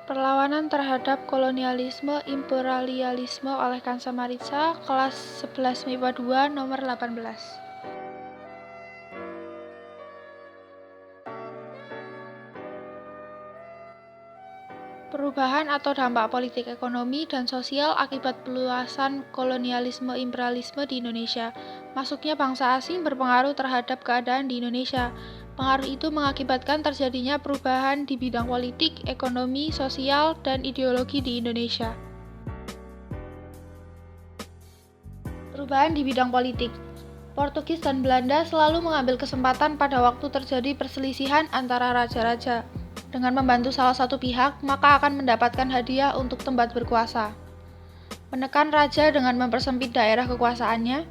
Perlawanan terhadap kolonialisme imperialisme oleh Kansa Maritza, kelas 11 MIPA 2, nomor 18. Perubahan atau dampak politik ekonomi dan sosial akibat peluasan kolonialisme imperialisme di Indonesia. Masuknya bangsa asing berpengaruh terhadap keadaan di Indonesia. Pengaruh itu mengakibatkan terjadinya perubahan di bidang politik, ekonomi, sosial, dan ideologi di Indonesia. Perubahan di bidang politik. Portugis dan Belanda selalu mengambil kesempatan pada waktu terjadi perselisihan antara raja-raja. Dengan membantu salah satu pihak, maka akan mendapatkan hadiah untuk tempat berkuasa. Menekan raja dengan mempersempit daerah kekuasaannya,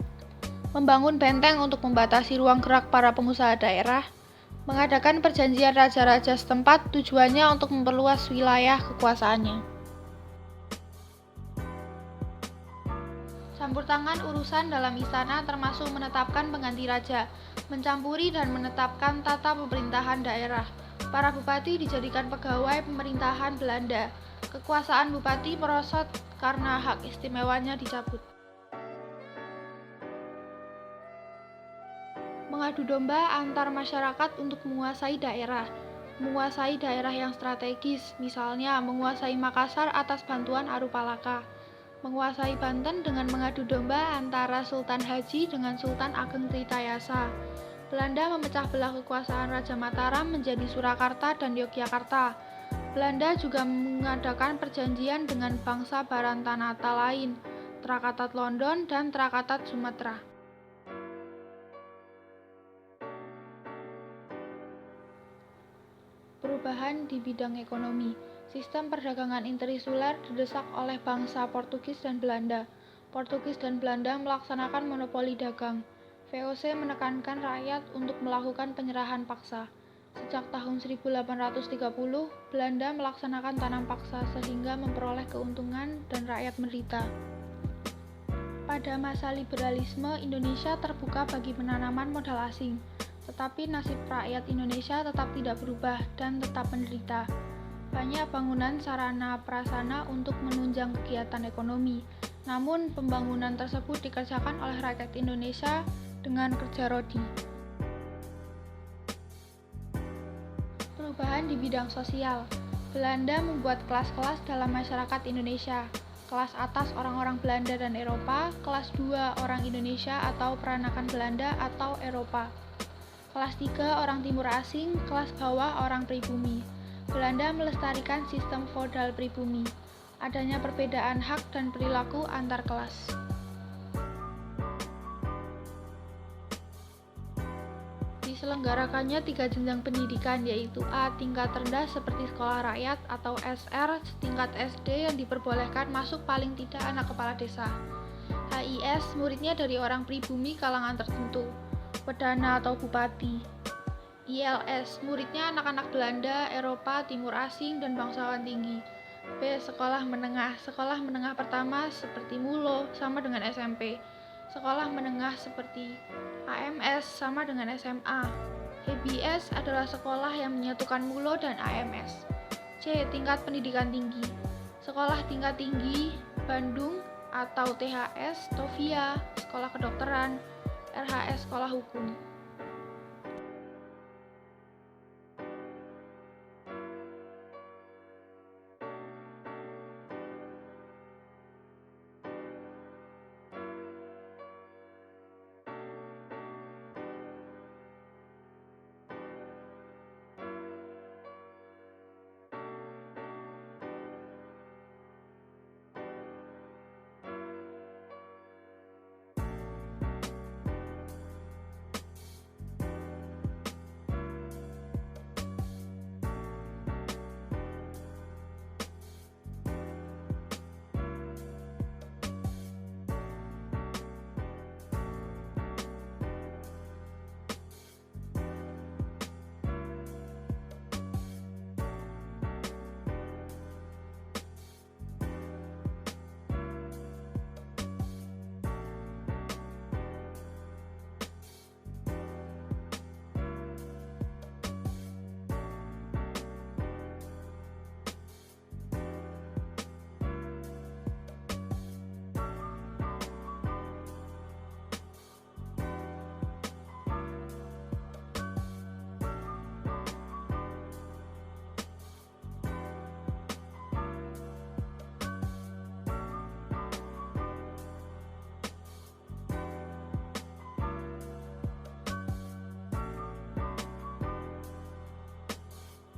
membangun benteng untuk membatasi ruang gerak para pengusaha daerah, mengadakan perjanjian raja-raja setempat tujuannya untuk memperluas wilayah kekuasaannya. Campur tangan urusan dalam istana termasuk menetapkan pengganti raja, mencampuri dan menetapkan tata pemerintahan daerah. Para bupati dijadikan pegawai pemerintahan Belanda. Kekuasaan bupati merosot karena hak istimewanya dicabut. Mengadu domba antar masyarakat untuk menguasai daerah. Menguasai daerah yang strategis, misalnya menguasai Makassar atas bantuan Arupalaka. Menguasai Banten dengan mengadu domba antara Sultan Haji dengan Sultan Ageng Tritayasa. Belanda memecah belah kekuasaan Raja Mataram menjadi Surakarta dan Yogyakarta. Belanda juga mengadakan perjanjian dengan bangsa Barantanata lain, Trakatat London dan Trakatat Sumatera. Perubahan di bidang ekonomi. Sistem perdagangan interinsuler didesak oleh bangsa Portugis dan Belanda. Portugis dan Belanda melaksanakan monopoli dagang. VOC menekankan rakyat untuk melakukan penyerahan paksa. Sejak tahun 1830, Belanda melaksanakan tanam paksa sehingga memperoleh keuntungan dan rakyat menderita. Pada masa liberalisme, Indonesia terbuka bagi penanaman modal asing, tetapi nasib rakyat Indonesia tetap tidak berubah dan tetap menderita. Banyak bangunan sarana prasarana untuk menunjang kegiatan ekonomi, namun pembangunan tersebut dikerjakan oleh rakyat Indonesia dengan kerja rodi. Perubahan di bidang sosial. Belanda membuat kelas-kelas dalam masyarakat Indonesia. Kelas atas orang-orang Belanda dan Eropa, kelas 2 orang Indonesia atau peranakan Belanda atau Eropa. Kelas 3 orang timur asing, kelas bawah orang pribumi. Belanda melestarikan sistem feodal pribumi. Adanya perbedaan hak dan perilaku antar kelas. Diselenggarakannya 3 jenjang pendidikan, yaitu A. tingkat rendah seperti sekolah rakyat atau SR, tingkat SD yang diperbolehkan masuk paling tidak anak kepala desa. HIS, muridnya dari orang pribumi kalangan tertentu, Perdana atau Bupati. ILS, muridnya anak-anak Belanda, Eropa, Timur Asing, dan bangsawan tinggi. B. Sekolah menengah pertama seperti MULO sama dengan SMP. Sekolah menengah seperti AMS sama dengan SMA. HBS adalah sekolah yang menyatukan MULO dan AMS. C. Tingkat pendidikan tinggi. Sekolah tingkat tinggi Bandung atau THS, TOVIA, sekolah kedokteran, RHS, sekolah hukum.